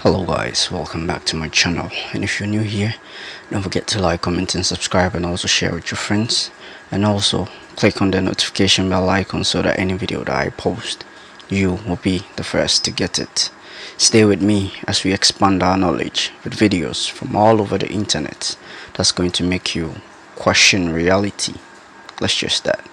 Hello guys, welcome back to my channel, and if you're new here, don't forget to like, comment and subscribe, and also share with your friends, and also click on the notification bell icon so that any video that I post, you will be the first to get it. Stay with me as we expand our knowledge with videos from all over the internet that's going to make you question reality. Let's just start.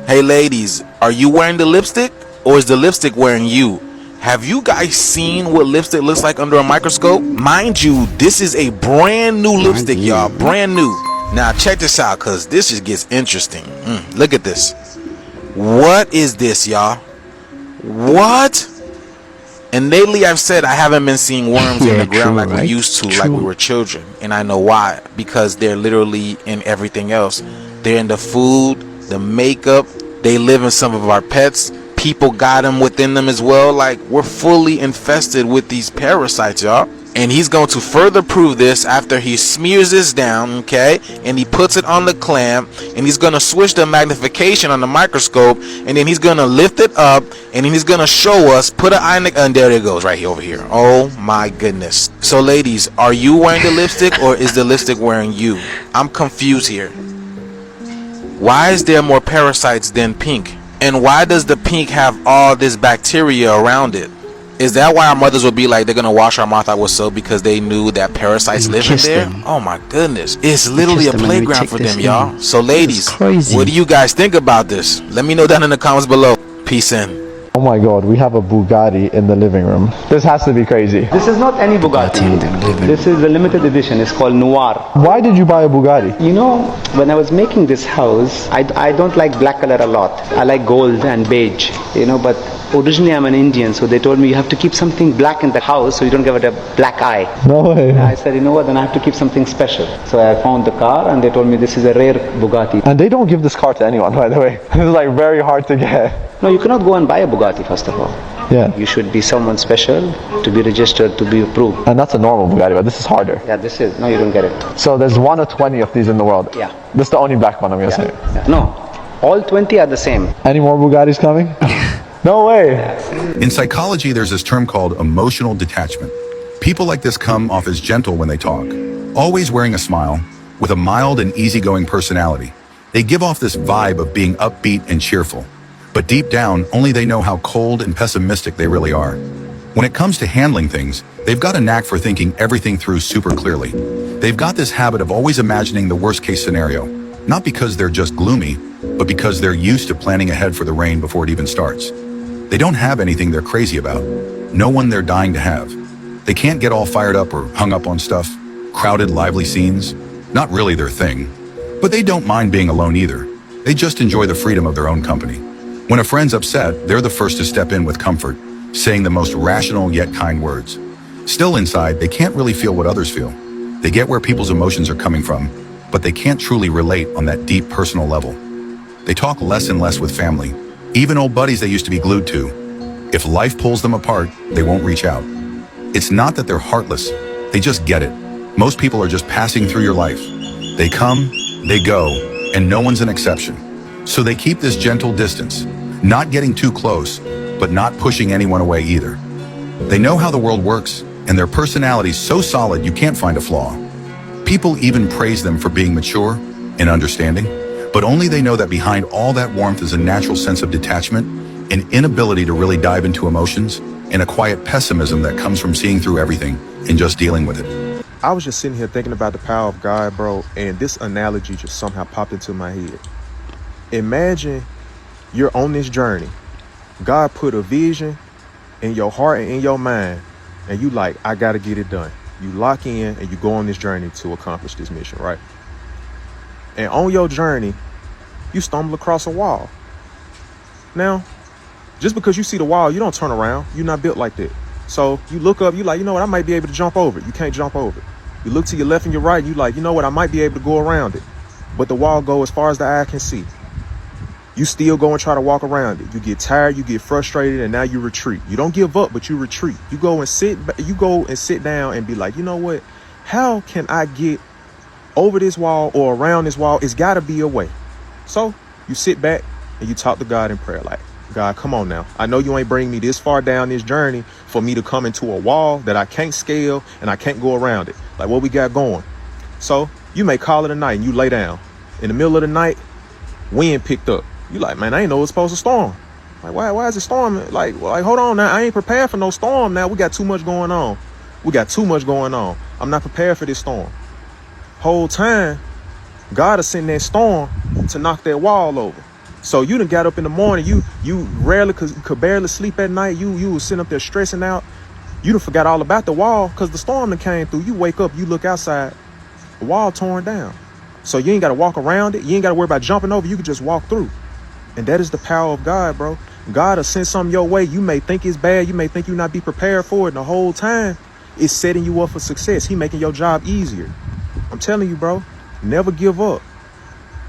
Hey ladies, are you wearing the lipstick or is the lipstick wearing you? Have you guys seen what lipstick looks like under a microscope? Mind you, this is a brand new lipstick, y'all. Brand new. Now check this out, cause this just gets interesting. Look at this. What is this, y'all? What? And lately I've said I haven't been seeing worms in the ground like we used to, like we were children. And I know why. Because they're literally in everything else. They're in the food, the makeup. They live in some of our pets. People got them within them as well. Like, we're fully infested with these parasites, y'all. And he's going to further prove this after he smears this down, okay, and he puts it on the clamp, and he's going to switch the magnification on the microscope, and then he's going to lift it up, and then he's going to show us, put an eye in the, and there it goes, right here, over here. Oh my goodness. So ladies, are you wearing the lipstick or is the lipstick wearing you? I'm confused here. Why is there more parasites than pink? And why does the pink have all this bacteria around it? Is that why our mothers would be like, they're gonna wash our mouth out with soap because they knew that parasites live in there? Oh my goodness. It's literally a playground for them, y'all. So ladies, what do you guys think about this? Let me know down in the comments below. Peace in. Oh my god, we have a Bugatti in the living room. This has to be crazy. This is not any Bugatti. This is a limited edition. It's called Noir. Why did you buy a Bugatti? You know, when I was making this house, I don't like black color a lot. I like gold and beige, you know, but originally I'm an Indian, so they told me you have to keep something black in the house so you don't give it a black eye. No way. And I said, you know what, then I have to keep something special. So I found the car and they told me this is a rare Bugatti. And they don't give this car to anyone, by the way. It's like very hard to get. No, you cannot go and buy a Bugatti, first of all. Yeah. You should be someone special to be registered, to be approved. And that's a normal Bugatti, but this is harder. Yeah, this is, no, you don't get it. So there's 1 or 20 of these in the world. Yeah. This is the only black one I'm gonna say. Yeah. No, all 20 are the same. Any more Bugattis coming? No way. In psychology, there's this term called emotional detachment. People like this come off as gentle when they talk, always wearing a smile, with a mild and easygoing personality. They give off this vibe of being upbeat and cheerful. But deep down, only they know how cold and pessimistic they really are. When it comes to handling things, they've got a knack for thinking everything through super clearly. They've got this habit of always imagining the worst-case scenario, not because they're just gloomy, but because they're used to planning ahead for the rain before it even starts. They don't have anything they're crazy about, no one they're dying to have. They can't get all fired up or hung up on stuff, crowded, lively scenes, not really their thing. But they don't mind being alone either. They just enjoy the freedom of their own company. When a friend's upset, they're the first to step in with comfort, saying the most rational yet kind words. Still inside, they can't really feel what others feel. They get where people's emotions are coming from, but they can't truly relate on that deep personal level. They talk less and less with family, even old buddies they used to be glued to. If life pulls them apart, they won't reach out. It's not that they're heartless, they just get it. Most people are just passing through your life. They come, they go, and no one's an exception. So they keep this gentle distance, not getting too close, but not pushing anyone away either. They know how the world works, and their personality's so solid you can't find a flaw. People even praise them for being mature and understanding, but only they know that behind all that warmth is a natural sense of detachment, an inability to really dive into emotions, and a quiet pessimism that comes from seeing through everything and just dealing with it. I was just sitting here thinking about the power of God, bro, and this analogy just somehow popped into my head. Imagine you're on this journey. God put a vision in your heart and in your mind, and you like, I gotta get it done. You lock in and you go on this journey to accomplish this mission, right? And on your journey, you stumble across a wall. Now, just because you see the wall, you don't turn around. You're not built like that. So you look up, you like, you know what, I might be able to jump over it. You can't jump over it. You look to your left and your right, and you like, you know what, I might be able to go around it. But the wall goes as far as the eye can see. You still go and try to walk around it. You get tired, you get frustrated, and now you retreat. You don't give up, but you retreat. You go and sit down and be like, you know what? How can I get over this wall or around this wall? It's got to be a way. So you sit back and you talk to God in prayer like, God, come on now. I know you ain't bring me this far down this journey for me to come into a wall that I can't scale and I can't go around it. Like what we got going. So you may call it a night and you lay down. In the middle of the night, wind picked up. You like, man, I ain't know it was supposed to storm. Like, why is it storming? Like, hold on now. I ain't prepared for no storm now. We got too much going on. I'm not prepared for this storm. Whole time, God is sending that storm to knock that wall over. So you done got up in the morning. You rarely could barely sleep at night. You was sitting up there stressing out. You done forgot all about the wall because the storm that came through. You wake up, you look outside, the wall torn down. So you ain't got to walk around it. You ain't got to worry about jumping over. You can just walk through. And that is the power of God, bro. God will send something your way. You may think it's bad. You may think you not be prepared for it. And the whole time, it's setting you up for success. He making your job easier. I'm telling you, bro, never give up.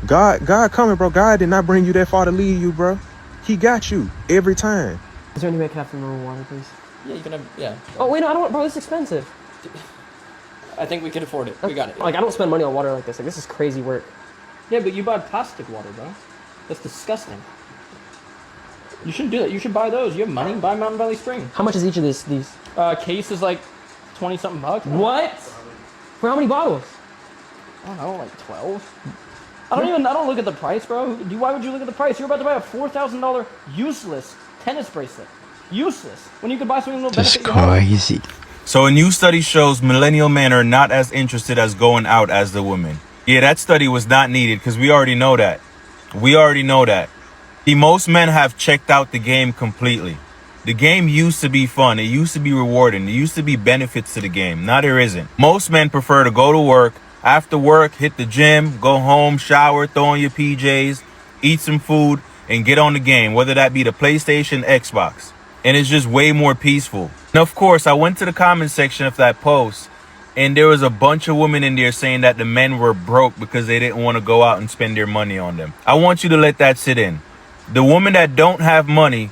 God coming, bro. God did not bring you that far to leave you, bro. He got you every time. Is there any way I can have some normal water, please? Yeah, you can have, yeah. Oh, wait, no, I don't want, bro, this is expensive. I think we can afford it. We got it. Like, I don't spend money on water like this. Like, this is crazy work. Yeah, but you buy plastic water, bro. That's disgusting. You shouldn't do that. You should buy those. You have money, buy Mountain Valley Spring. How much is each of these? Case is like 20-something bucks. What? For how many bottles? I don't know, like 12. I don't look at the price, bro. Why would you look at the price? You're about to buy a $4,000 useless tennis bracelet. Useless. When you could buy something that'll Just benefit your home. crazy. So a new study shows millennial men are not as interested as going out as the women. Yeah, that study was not needed because we already know that. See, most men have checked out the game completely. The game used to be fun. It used to be rewarding. There used to be benefits to the game. Now there isn't. Most men prefer to go to work, after work, hit the gym, go home, shower, throw on your PJs, eat some food, and get on the game, whether that be the PlayStation, Xbox. And it's just way more peaceful. And of course, I went to the comment section of that post, and there was a bunch of women in there saying that the men were broke because they didn't want to go out and spend their money on them. I want you to let that sit in. The women that don't have money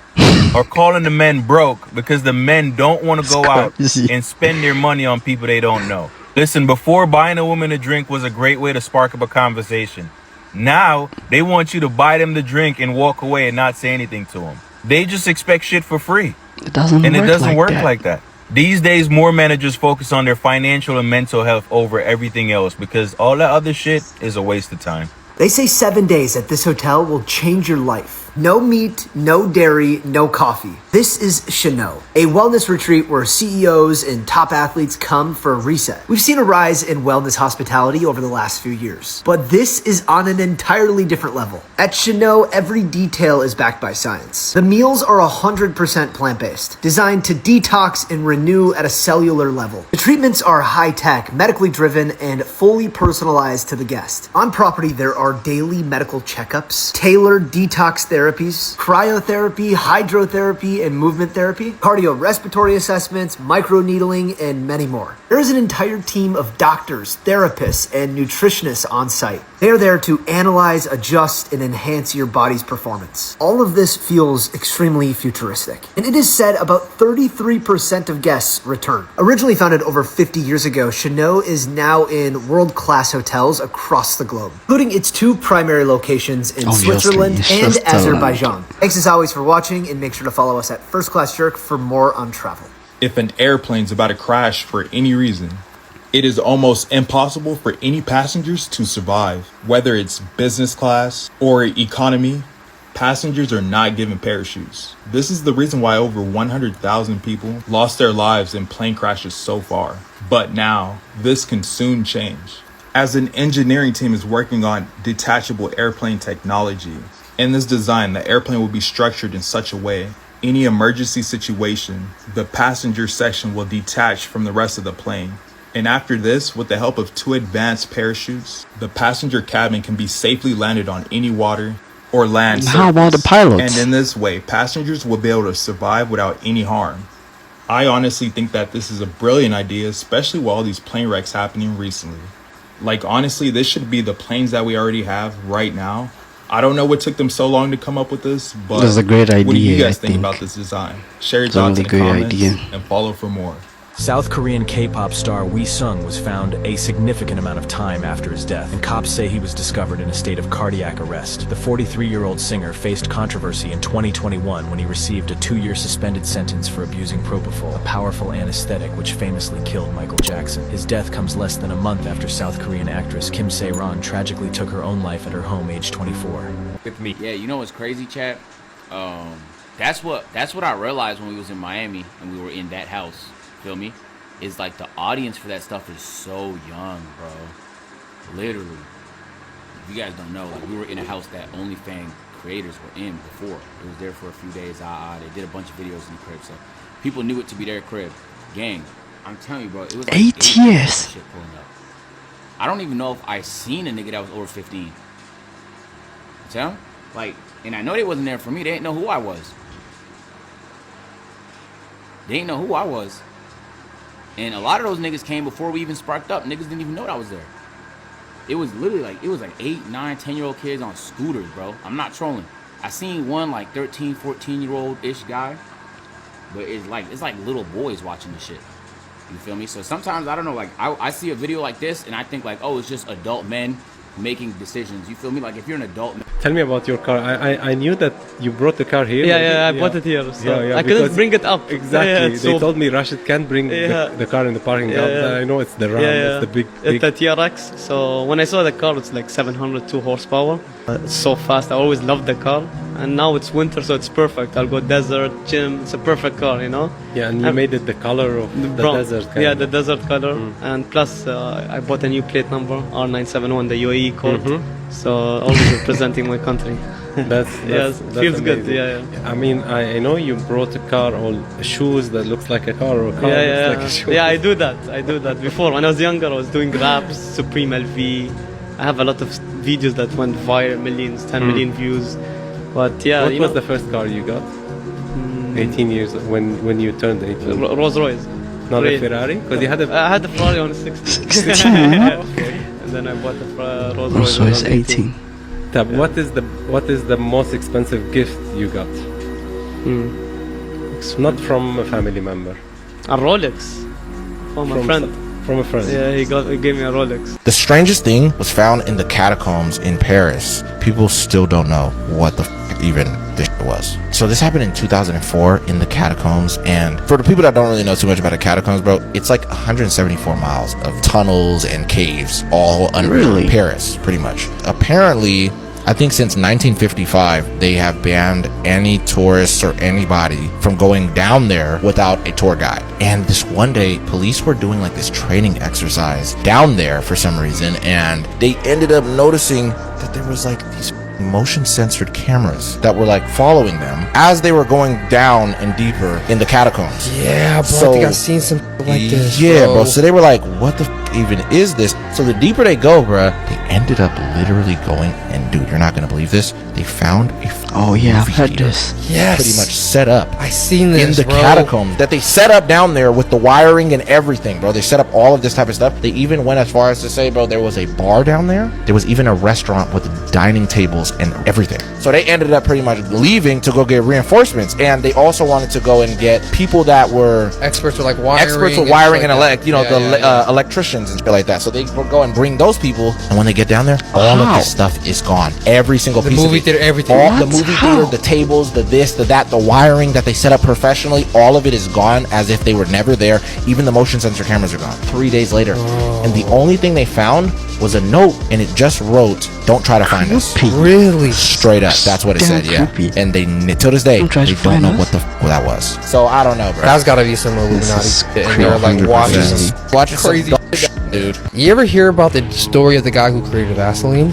are calling the men broke because the men don't want to go out and spend their money on people they don't know. Listen, before buying a woman a drink was a great way to spark up a conversation. Now, they want you to buy them the drink and walk away and not say anything to them. They just expect shit for free. It doesn't work like that. These days, more managers focus on their financial and mental health over everything else because all that other shit is a waste of time. They say 7 days at this hotel will change your life. No meat, no dairy, no coffee. This is Chanot, a wellness retreat where CEOs and top athletes come for a reset. We've seen a rise in wellness hospitality over the last few years, but this is on an entirely different level. At Chanot, every detail is backed by science. The meals are 100% plant-based, designed to detox and renew at a cellular level. The treatments are high-tech, medically driven, and fully personalized to the guest. On property, there are daily medical checkups, tailored detox therapies, cryotherapy, hydrotherapy, and movement therapy, cardiorespiratory assessments, microneedling, and many more. There is an entire team of doctors, therapists, and nutritionists on site. They are there to analyze, adjust, and enhance your body's performance. All of this feels extremely futuristic. And it is said about 33% of guests return. Originally founded over 50 years ago, Chanot is now in world-class hotels across the globe, including its 2 primary locations in Switzerland and Azerbaijan. Thanks as always for watching, and make sure to follow us at First Class Jerk for more on travel. If an airplane's about to crash for any reason, it is almost impossible for any passengers to survive. Whether it's business class or economy, passengers are not given parachutes. This is the reason why over 100,000 people lost their lives in plane crashes so far. But now, this can soon change. As an engineering team is working on detachable airplane technology, in this design, the airplane will be structured in such a way, any emergency situation, the passenger section will detach from the rest of the plane. And after this, with the help of 2 advanced parachutes, the passenger cabin can be safely landed on any water or land surface. How about the pilots? And in this way, passengers will be able to survive without any harm. I honestly think that this is a brilliant idea, especially with all these plane wrecks happening recently. Like, honestly, this should be the planes that we already have right now. I don't know what took them so long to come up with this, but That's a great idea. What do you guys think about this design? Share your thoughts in the comments and follow for more. South Korean K-pop star Wee Sung was found a significant amount of time after his death, and cops say he was discovered in a state of cardiac arrest. The 43-year-old singer faced controversy in 2021 when he received a 2-year suspended sentence for abusing propofol, a powerful anesthetic which famously killed Michael Jackson. His death comes less than a month after South Korean actress Kim Se-ron tragically took her own life at her home aged 24. With me. Yeah, you know what's crazy, chat? That's what I realized when we was in Miami and we were in that house. Feel me? Is like the audience for that stuff is so young, bro. Literally. If you guys don't know, like we were in a house that OnlyFans creators were in before. It was there for a few days. They did a bunch of videos in the crib, so people knew it to be their crib. Gang, I'm telling you, bro, it was like 8 years. Shit pulling up. I don't even know if I seen a nigga that was over 15. You tell? Like, and I know they wasn't there for me. They didn't know who I was. They didn't know who I was. And a lot of those niggas came before we even sparked up. Niggas didn't even know that I was there. It was literally like, 8, 9, 10-year-old kids on scooters, bro. I'm not trolling. I seen one like 13, 14-year-old-ish guy. But it's like little boys watching this shit. You feel me? So sometimes, I don't know, like I see a video like this and I think like, oh, it's just adult men making decisions. You feel me? Like if you're an adult man. Tell me about your car. I knew that you brought the car here. Yeah, I bought it here. So I couldn't bring it up. Exactly. They told me Rashid can't bring the car in the parking lot. I know it's the Ram. It's the big. It's a TRX. So when I saw the car, it's like 702 horsepower. It's so fast. I always loved the car. And now it's winter, so it's perfect. I'll go desert, gym. It's a perfect car, you know? Yeah, and you made it the color of the desert color. Yeah, the desert color. And plus, I bought a new plate number, R971, the UAE code. So always representing my country. That's feels amazing. good. Yeah. I mean, I know you brought a car or shoes that looks like a car, or a car that looks like a shoe. Yeah, I do that. Before, when I was younger, I was doing raps, Supreme LV. I have a lot of videos that went viral, millions, 10 million views. But yeah, what was the first car you got? 18 years when you turned 18. Rolls Royce. Not a Ferrari? Because you had I had a Ferrari on 16. And then I bought the Rolls Royce. 18. What is the most expensive gift you got? Not from a family member. A Rolex from a friend. From a friend. Yeah, he gave me a Rolex. The strangest thing was found in the catacombs in Paris. People still don't know what the even this was. So this happened in 2004 in the catacombs, and for the people that don't really know too much about the catacombs, bro, it's like 174 miles of tunnels and caves all under Paris, pretty much. Apparently, I think since 1955, they have banned any tourists or anybody from going down there without a tour guide. And this one day, police were doing like this training exercise down there for some reason, and they ended up noticing that there was like these motion censored cameras that were like following them as they were going down and deeper in the catacombs. Yeah, bro, so, I think I've seen something like this. Yeah, bro. So they were like, what the even is this? So the deeper they go, bro, they ended up literally going, and dude, you're not gonna believe this, they found a I've heard this. Yes, pretty much set up. I seen this in the catacombs that they set up down there with the wiring and everything, bro. They set up all of this type of stuff. They even went as far as to say, bro, there was a bar down there. There was even a restaurant with dining tables and everything. So they ended up pretty much leaving to go get reinforcements, and they also wanted to go and get people that were experts with like wiring, and electricians and shit like that. So they will go and bring those people, and when they get down there, all of this stuff is gone. Every single piece of it. The movie theater, everything. All the movie theater, the tables, the this, the that, the wiring that they set up professionally, all of it is gone as if they were never there. Even the motion sensor cameras are gone 3 days later. And the only thing they found was a note, and it just wrote, "Don't try to find us." Really? Straight up. That's what it said, yeah. And they, till this day, they don't know what that was. So I don't know, bro. That's gotta be some Illuminati in there, like watching crazy some dude. You ever hear about the story of the guy who created Vaseline?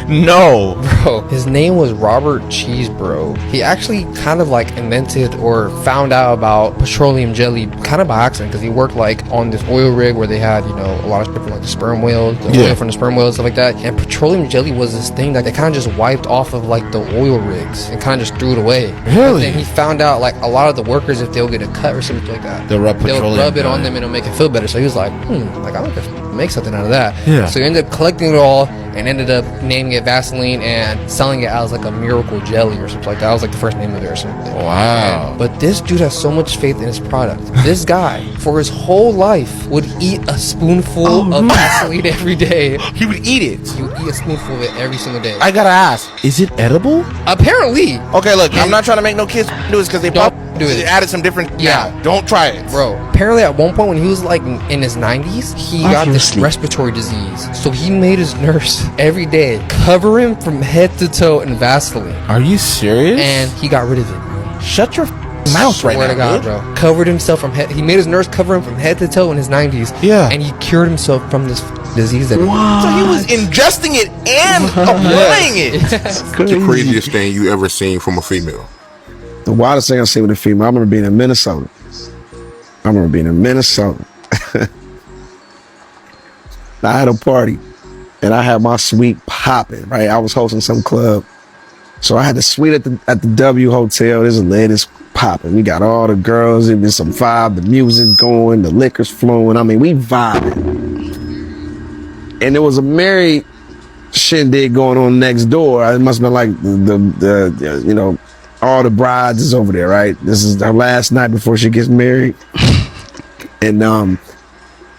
No, bro. His name was Robert Cheese, bro. He actually kind of like invented or found out about petroleum jelly kind of by accident, because he worked like on this oil rig where they had, you know, a lot of different like the sperm whales, the oil from the sperm whales, stuff like that. And petroleum jelly was this thing that they kind of just wiped off of like the oil rigs and kind of just threw it away. Really? And he found out like a lot of the workers, if they'll get a cut or something like that, they'll rub it on them and it'll make it feel better. So he was like, like I like to make something out of that. Yeah. So he ended up collecting it all and ended up naming naming it Vaseline and selling it as like a miracle jelly or something like that. That was like the first name of it or something. Wow. But this dude has so much faith in his product. This guy, for his whole life, would eat a spoonful of Vaseline every day. He would eat it. He would eat a spoonful of it every single day. I gotta ask, is it edible? Apparently. Okay, look, I'm not trying to make no kids do this because they Don't probably do it. added some different. Yeah. Nah, don't try it, bro. Apparently, at one point when he was like in his 90s, he got this respiratory disease. So he made his nurse every day cover him from head to toe in Vaseline. Are you serious? And he got rid of it, bro. Shut your mouth right now. Swear to God, dude. bro. Covered himself from head. He made his nurse cover him from head to toe in his 90s. Yeah. And he cured himself from this disease. That So he was ingesting it and applying it. What's the craziest thing you ever seen from a female? The wildest thing I've seen with a female, I remember being in Minnesota. I had a party and I had my suite popping, right? I was hosting some club. So I had the suite at the W Hotel. There's a latest popping. We got all the girls, and there's some vibe, the music going, the liquor's flowing. I mean, we vibing. And there was a married shindig going on next door. It must have been like the you know, all the brides is over there, right? This is her last night before she gets married. And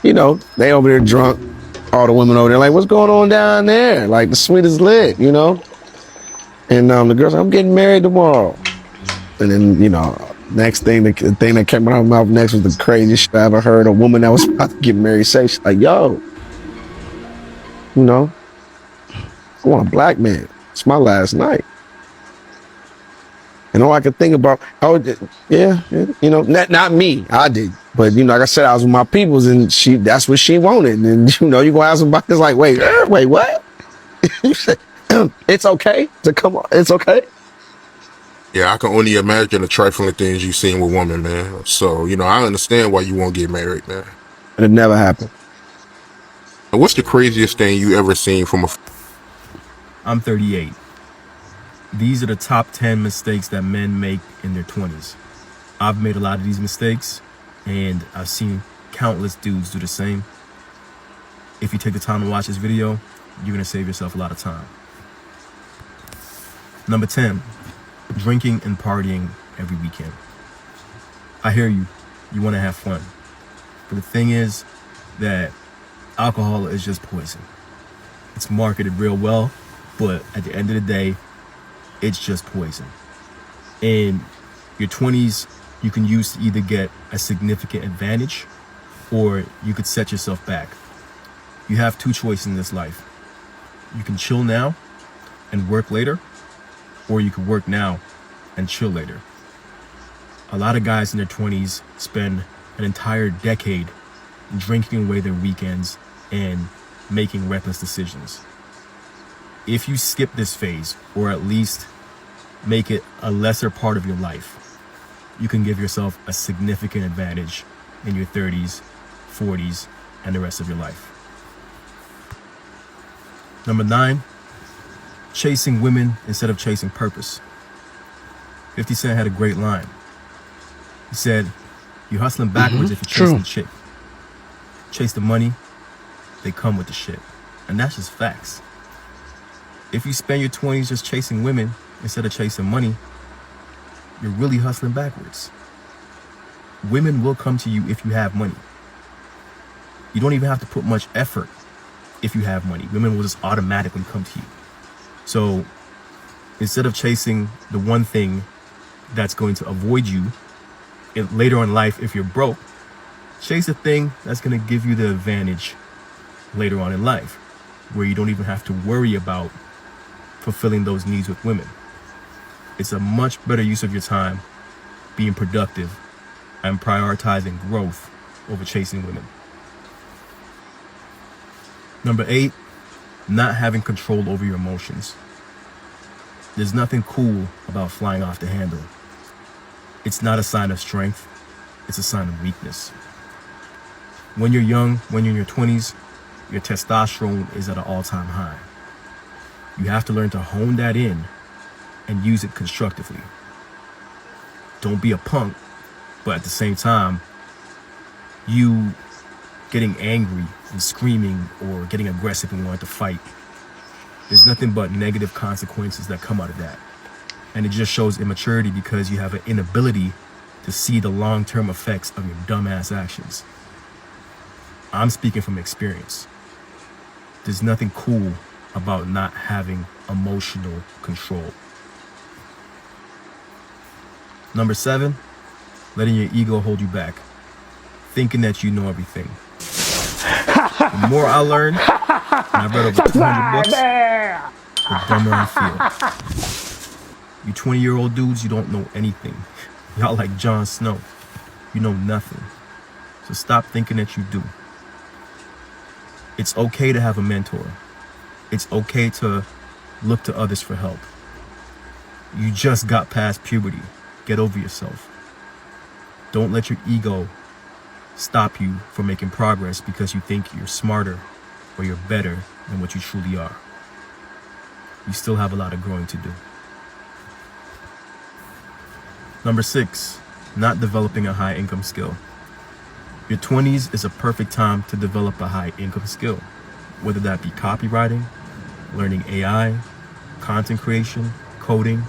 you know, they over there drunk. All the women over there like, what's going on down there? Like, the suite is lit, you know? And the girl's like, I'm getting married tomorrow. And then, you know, next thing, the thing that came out of my mouth next was the craziest shit I ever heard. A woman that was about to get married say, she's like, yo, you know, I want a black man. It's my last night. And all I could think about, yeah, you know, not me, I did. But, you know, like I said, I was with my peoples, and that's what she wanted. And, you know, you gonna ask somebody, it's like, wait, what? You said, it's okay to come on, it's okay? Yeah, I can only imagine the trifling things you've seen with women, man. So, you know, I understand why you won't get married, man. It never happened. And what's the craziest thing you ever seen from a... I'm 38. These are the top 10 mistakes that men make in their 20s. I've made a lot of these mistakes, and I've seen countless dudes do the same. If you take the time to watch this video, you're gonna save yourself a lot of time. Number 10, drinking and partying every weekend. I hear you, you wanna have fun. But the thing is that alcohol is just poison. It's marketed real well, but at the end of the day, it's just poison. In your 20s, you can use to either get a significant advantage or you could set yourself back. You have two choices in this life. You can chill now and work later, or you can work now and chill later. A lot of guys in their 20s spend an entire decade drinking away their weekends and making reckless decisions. If you skip this phase, or at least make it a lesser part of your life, you can give yourself a significant advantage in your 30s, 40s, and the rest of your life. Number 9, chasing women instead of chasing purpose. 50 Cent had a great line. He said, you're hustling backwards if you're chasing the chick. Chase the money, they come with the shit. And that's just facts. If you spend your 20s just chasing women instead of chasing money, you're really hustling backwards. Women will come to you if you have money. You don't even have to put much effort if you have money. Women will just automatically come to you. So instead of chasing the one thing that's going to avoid you later in life if you're broke, chase a thing that's going to give you the advantage later on in life, where you don't even have to worry about fulfilling those needs with women. It's a much better use of your time being productive and prioritizing growth over chasing women. Number 8, not having control over your emotions. There's nothing cool about flying off the handle. It's not a sign of strength, it's a sign of weakness. When you're young, when you're in your 20s, your testosterone is at an all-time high. You have to learn to hone that in and use it constructively. Don't be a punk, but at the same time, you getting angry and screaming or getting aggressive and wanting to fight There's nothing but negative consequences that come out of that. And it just shows immaturity because you have an inability to see the long-term effects of your dumbass actions. I'm speaking from experience. There's nothing cool about not having emotional control. Number 7, letting your ego hold you back, thinking that you know everything. The more I learn, and I've read over 200 books, the dumber I feel. You 20-year-old dudes, you don't know anything. Y'all like Jon Snow. You know nothing. So stop thinking that you do. It's okay to have a mentor. It's okay to look to others for help. You just got past puberty. Get over yourself. Don't let your ego stop you from making progress because you think you're smarter or you're better than what you truly are. You still have a lot of growing to do. Number 6, not developing a high income skill. Your 20s is a perfect time to develop a high income skill, whether that be copywriting, learning AI, content creation, coding.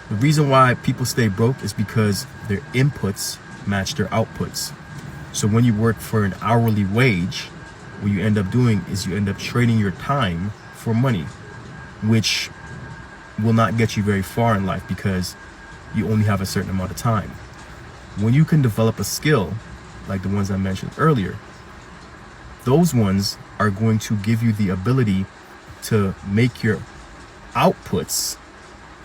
The reason why people stay broke is because their inputs match their outputs. So when you work for an hourly wage, what you end up doing is you end up trading your time for money, which will not get you very far in life because you only have a certain amount of time. When you can develop a skill, like the ones I mentioned earlier, those ones are going to give you the ability to make your outputs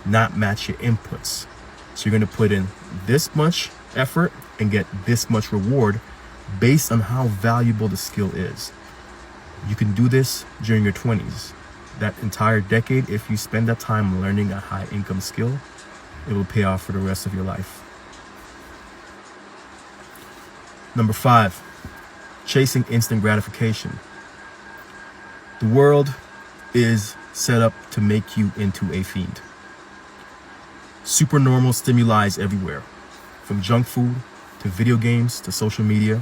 not match your inputs. So you're going to put in this much effort and get this much reward based on how valuable the skill is. You can do this during your 20s. That entire decade, if you spend that time learning a high income skill, it will pay off for the rest of your life. Number 5, chasing instant gratification. The world is set up to make you into a fiend. Supernormal stimuli is everywhere, from junk food to video games to social media.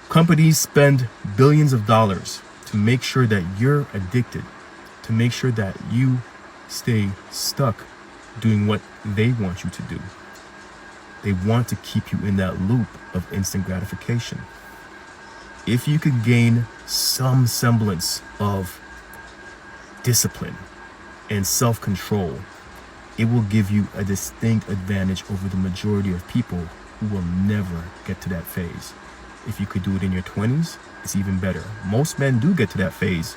Companies spend billions of dollars to make sure that you're addicted, to make sure that you stay stuck doing what they want you to do. They want to keep you in that loop of instant gratification. If you could gain some semblance of discipline and self-control, it will give you a distinct advantage over the majority of people who will never get to that phase. If you could do it in your 20s, it's even better. Most men do get to that phase,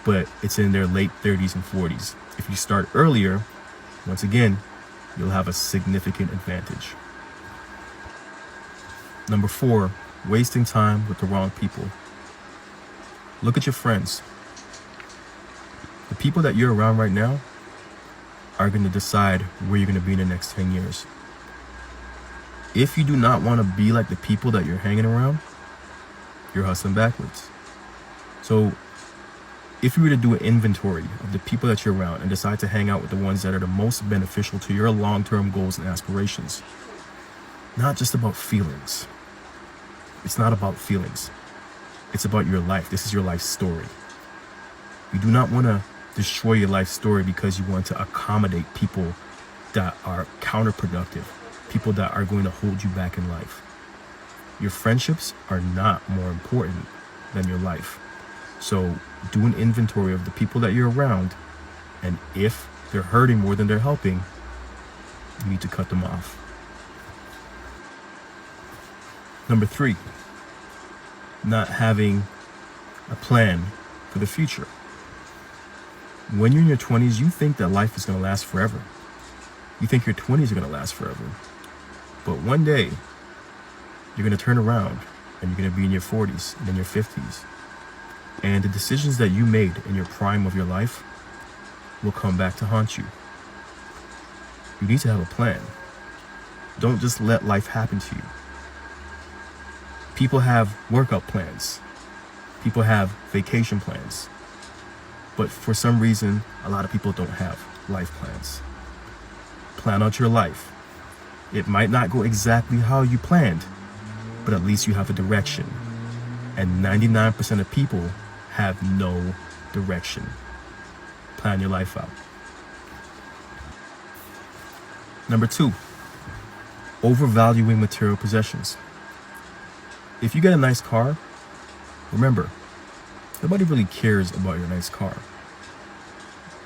but it's in their late 30s and 40s. If you start earlier, once again, you'll have a significant advantage. Number 4, wasting time with the wrong people. Look at your friends. The people that you're around right now are going to decide where you're going to be in the next 10 years. If you do not want to be like the people that you're hanging around, you're hustling backwards. So if you were to do an inventory of the people that you're around and decide to hang out with the ones that are the most beneficial to your long-term goals and aspirations, not just about feelings. It's not about feelings. It's about your life. This is your life story. You do not want to destroy your life story because you want to accommodate people that are counterproductive, people that are going to hold you back in life. Your friendships are not more important than your life. So do an inventory of the people that you're around, and if they're hurting more than they're helping, you need to cut them off. Number 3, not having a plan for the future. When you're in your 20s, you think that life is going to last forever. You think your 20s are going to last forever. But one day, you're going to turn around and you're going to be in your 40s and then your 50s. And the decisions that you made in your prime of your life will come back to haunt you. You need to have a plan. Don't just let life happen to you. People have workout plans. People have vacation plans. But for some reason, a lot of people don't have life plans. Plan out your life. It might not go exactly how you planned, but at least you have a direction. And 99% of people have no direction. Plan your life out. Number 2, overvaluing material possessions. If you get a nice car, remember, nobody really cares about your nice car.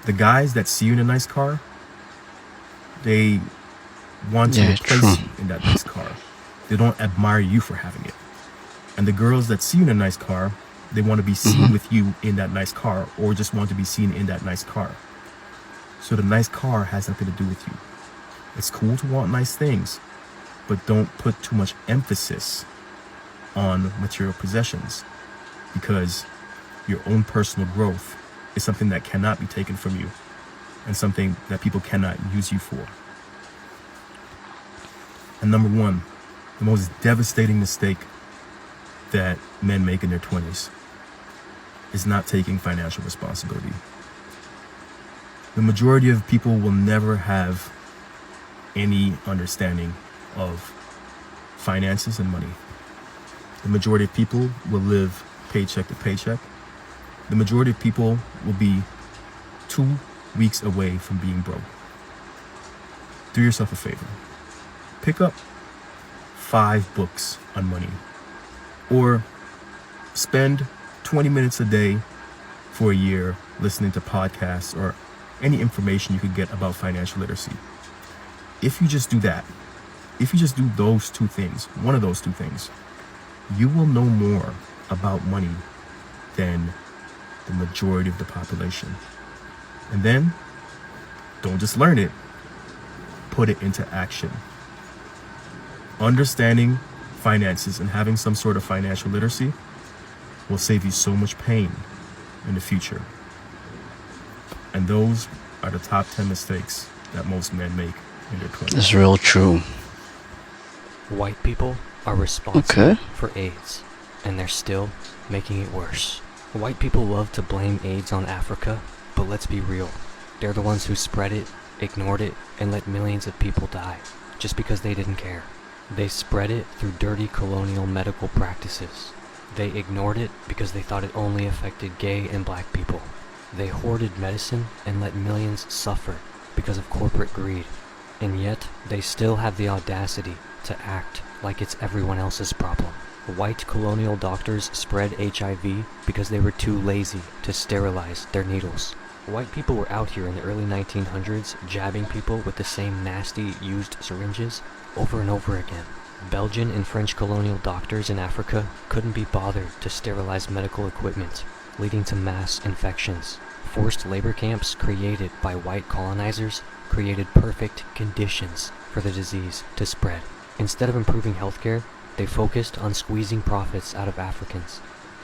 The guys that see you in a nice car, they want to replace you in that nice car. They don't admire you for having it. And the girls that see you in a nice car, they want to be seen with you in that nice car, or just want to be seen in that nice car. So the nice car has nothing to do with you. It's cool to want nice things, but don't put too much emphasis on material possessions, because your own personal growth is something that cannot be taken from you and something that people cannot use you for. And number 1, the most devastating mistake that men make in their 20s is not taking financial responsibility. The majority of people will never have any understanding of finances and money. The majority of people will live paycheck to paycheck. The majority of people will be 2 weeks away from being broke. Do yourself a favor. Pick up 5 books on money, or spend 20 minutes a day for a year listening to podcasts or any information you could get about financial literacy. If you just do that, if you just do those 2 things, one of those 2 things, you will know more about money than the majority of the population. And then, don't just learn it, put it into action. Understanding finances and having some sort of financial literacy will save you so much pain in the future. And those are the top 10 mistakes that most men make in their 20s. That's real true. White people are responsible for AIDS, and they're still making it worse. White people love to blame AIDS on Africa, but let's be real. They're the ones who spread it, ignored it, and let millions of people die, just because they didn't care. They spread it through dirty colonial medical practices. They ignored it because they thought it only affected gay and black people. They hoarded medicine and let millions suffer because of corporate greed. And yet, they still have the audacity to act like it's everyone else's problem. White colonial doctors spread HIV because they were too lazy to sterilize their needles. White people were out here in the early 1900s jabbing people with the same nasty used syringes over and over again. Belgian and French colonial doctors in Africa couldn't be bothered to sterilize medical equipment, leading to mass infections. Forced labor camps created by white colonizers created perfect conditions for the disease to spread. Instead of improving healthcare, they focused on squeezing profits out of Africans,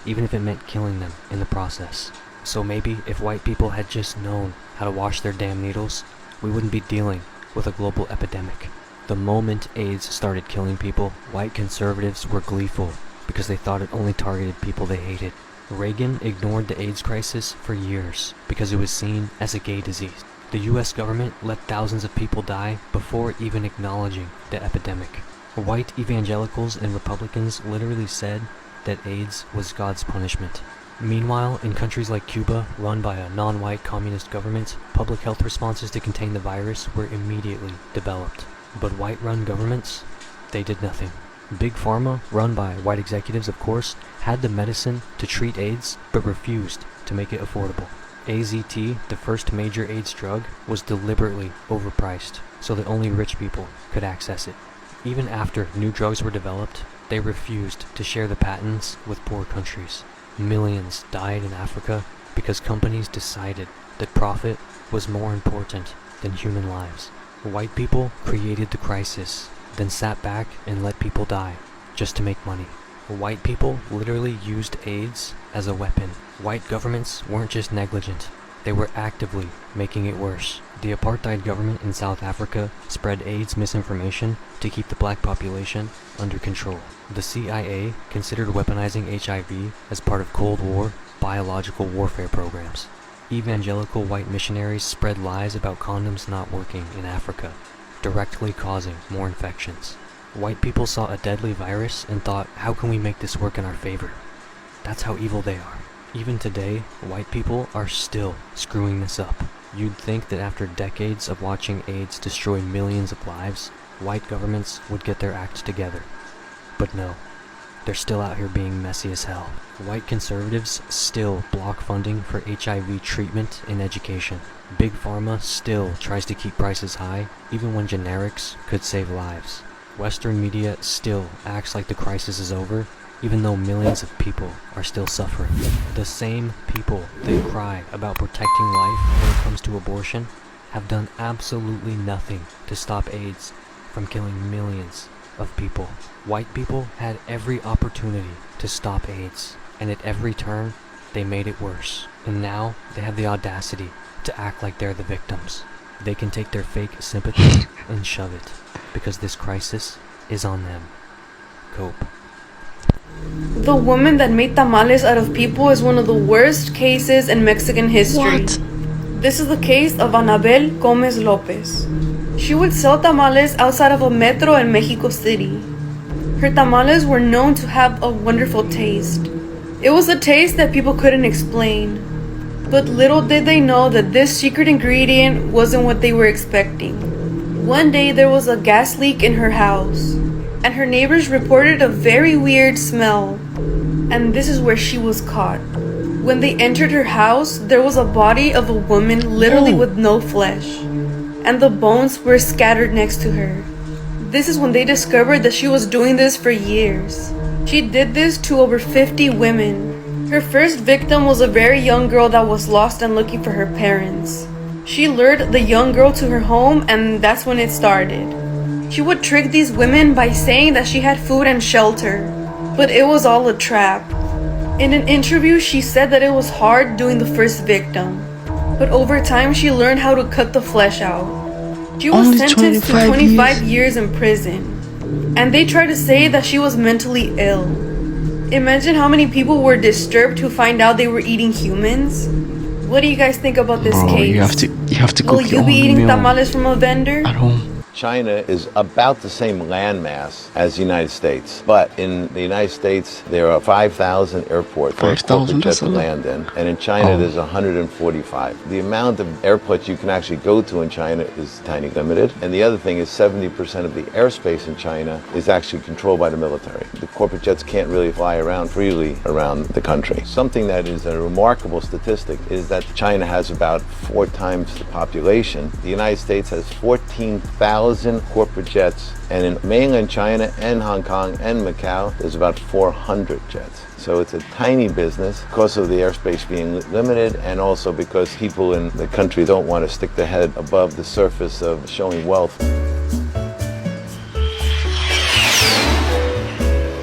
even if it meant killing them in the process. So maybe if white people had just known how to wash their damn needles, we wouldn't be dealing with a global epidemic. The moment AIDS started killing people, white conservatives were gleeful because they thought it only targeted people they hated. Reagan ignored the AIDS crisis for years because it was seen as a gay disease. The US government let thousands of people die before even acknowledging the epidemic. White evangelicals and Republicans literally said that AIDS was God's punishment. Meanwhile, in countries like Cuba, run by a non-white communist government, public health responses to contain the virus were immediately developed. But white-run governments, they did nothing. Big Pharma, run by white executives of course, had the medicine to treat AIDS, but refused to make it affordable. AZT, the first major AIDS drug, was deliberately overpriced, so that only rich people could access it. Even after new drugs were developed, they refused to share the patents with poor countries. Millions died in Africa because companies decided that profit was more important than human lives. White people created the crisis, then sat back and let people die, just to make money. White people literally used AIDS as a weapon. White governments weren't just negligent, they were actively making it worse. The apartheid government in South Africa spread AIDS misinformation to keep the black population under control. The CIA considered weaponizing HIV as part of Cold War biological warfare programs. Evangelical white missionaries spread lies about condoms not working in Africa, directly causing more infections. White people saw a deadly virus and thought, how can we make this work in our favor? That's how evil they are. Even today, white people are still screwing this up. You'd think that after decades of watching AIDS destroy millions of lives, white governments would get their act together. But no, they're still out here being messy as hell. White conservatives still block funding for HIV treatment and education. Big Pharma still tries to keep prices high, even when generics could save lives. Western media still acts like the crisis is over, even though millions of people are still suffering. The same people that cry about protecting life when it comes to abortion have done absolutely nothing to stop AIDS from killing millions of people. White people had every opportunity to stop AIDS, and at every turn, they made it worse. And now, they have the audacity to act like they're the victims. They can take their fake sympathy and shove it, because this crisis is on them. Cope. The woman that made tamales out of people is one of the worst cases in Mexican history. What? This is the case of Anabel Gomez Lopez. She would sell tamales outside of a metro in Mexico City. Her tamales were known to have a wonderful taste. It was a taste that people couldn't explain. But little did they know that this secret ingredient wasn't what they were expecting. One day there was a gas leak in her house, and her neighbors reported a very weird smell. And this is where she was caught. When they entered her house, there was a body of a woman literally with no flesh, and the bones were scattered next to her. This is when they discovered that she was doing this for years. She did this to over 50 women. Her first victim was a very young girl that was lost and looking for her parents. She lured the young girl to her home, and that's when it started. She would trick these women by saying that she had food and shelter, but it was all a trap. In an interview, she said that it was hard doing the first victim, but over time she learned how to cut the flesh out. She was Only sentenced to 25 25 years in prison, and they tried to say that she was mentally ill. Imagine how many people were disturbed to find out they were eating humans. What do you guys think about this Bro, case? you have to Will cook you your be own eating meal tamales from a vendor? at home. China is about the same landmass as the United States, but in the United States there are 5,000 airports for 5,000, corporate jets that's to a lot. land in, and in China Oh. there's 145. The amount of airports you can actually go to in China is tiny limited, and the other thing is 70% of the airspace in China is actually controlled by the military. The corporate jets can't really fly around freely around the country. Something that is a remarkable statistic is that China has about 4 times the population. The United States has 14,000 corporate jets, and in mainland China and Hong Kong and Macau, there's about 400 jets. So it's a tiny business because of the airspace being limited, and also because people in the country don't want to stick their head above the surface of showing wealth.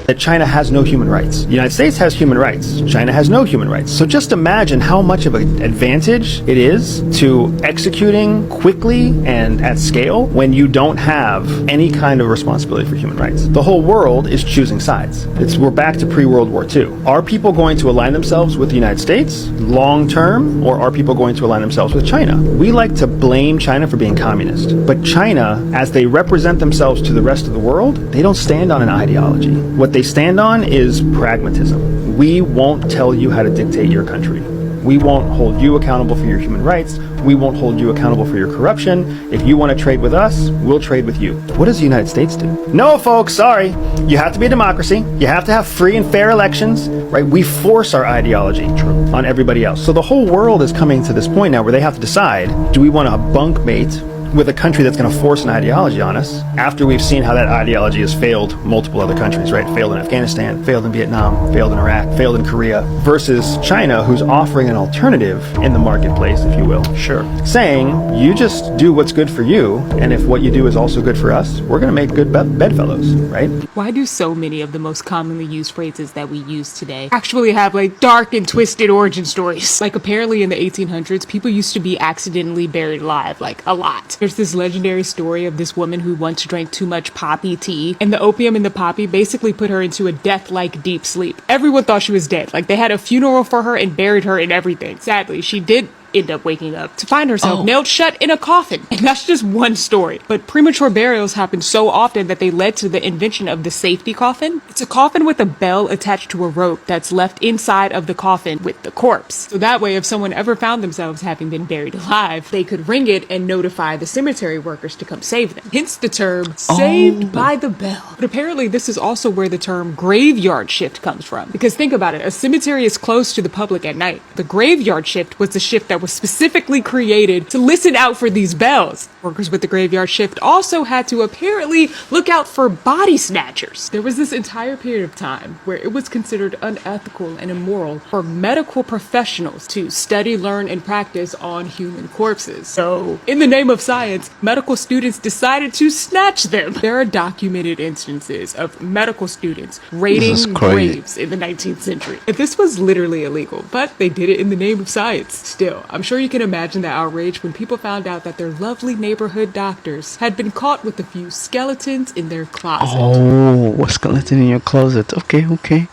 That China has no human rights. The United States has human rights. China has no human rights. So just imagine how much of an advantage it is to executing quickly and at scale when you don't have any kind of responsibility for human rights. The whole world is choosing sides. We're back to pre-World War II. Are people going to align themselves with the United States long term, or are people going to align themselves with China? We like to blame China for being communist, but China, as they represent themselves to the rest of the world, they don't stand on an ideology. What they stand on is pragmatism. We won't tell you how to dictate your country. We won't hold you accountable for your human rights. We won't hold you accountable for your corruption. If you want to trade with us, we'll trade with you. What does the United States do? No, folks, sorry. You have to be a democracy. You have to have free and fair elections, right? We force our ideology on everybody else. So the whole world is coming to this point now where they have to decide, do we want to bunkmate with a country that's going to force an ideology on us after we've seen how that ideology has failed multiple other countries, right? Failed in Afghanistan, failed in Vietnam, failed in Iraq, failed in Korea, versus China, who's offering an alternative in the marketplace, if you will. Sure. Saying, you just do what's good for you, and if what you do is also good for us, we're going to make good bedfellows, right? Why do so many of the most commonly used phrases that we use today actually have like dark and twisted origin stories? Like apparently in the 1800s, people used to be accidentally buried alive, like a lot. There's this legendary story of this woman who once drank too much poppy tea, and the opium in the poppy basically put her into a death-like deep sleep. Everyone thought she was dead. Like they had a funeral for her and buried her and everything. Sadly, she did end up waking up to find herself nailed shut in a coffin. And that's just one story. But premature burials happen so often that they led to the invention of the safety coffin. It's a coffin with a bell attached to a rope that's left inside of the coffin with the corpse. So that way, if someone ever found themselves having been buried alive, they could ring it and notify the cemetery workers to come save them. Hence the term saved by the bell. But apparently this is also where the term graveyard shift comes from. Because think about it, a cemetery is closed to the public at night. The graveyard shift was the shift that was specifically created to listen out for these bells. Workers with the graveyard shift also had to apparently look out for body snatchers. There was this entire period of time where it was considered unethical and immoral for medical professionals to study, learn, and practice on human corpses. So, in the name of science, medical students decided to snatch them. There are documented instances of medical students raiding graves in the 19th century. This was literally illegal, but they did it in the name of science. Still, I'm sure you can imagine the outrage when people found out that their lovely neighborhood doctors had been caught with a few skeletons in their closet. Oh, a skeleton in your closet. Okay.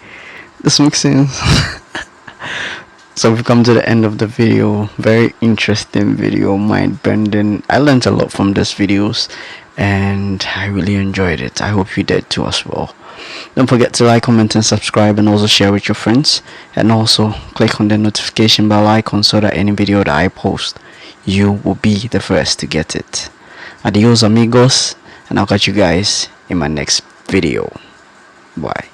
This makes sense. So we've come to the end of the video. Very interesting video, mind-bending. I learned a lot from these videos and I really enjoyed it. I hope you did too as well. Don't forget to like, comment and subscribe, and also share with your friends, and also click on the notification bell icon so that any video that I post, you will be the first to get it. Adios amigos, and I'll catch you guys in my next video. Bye.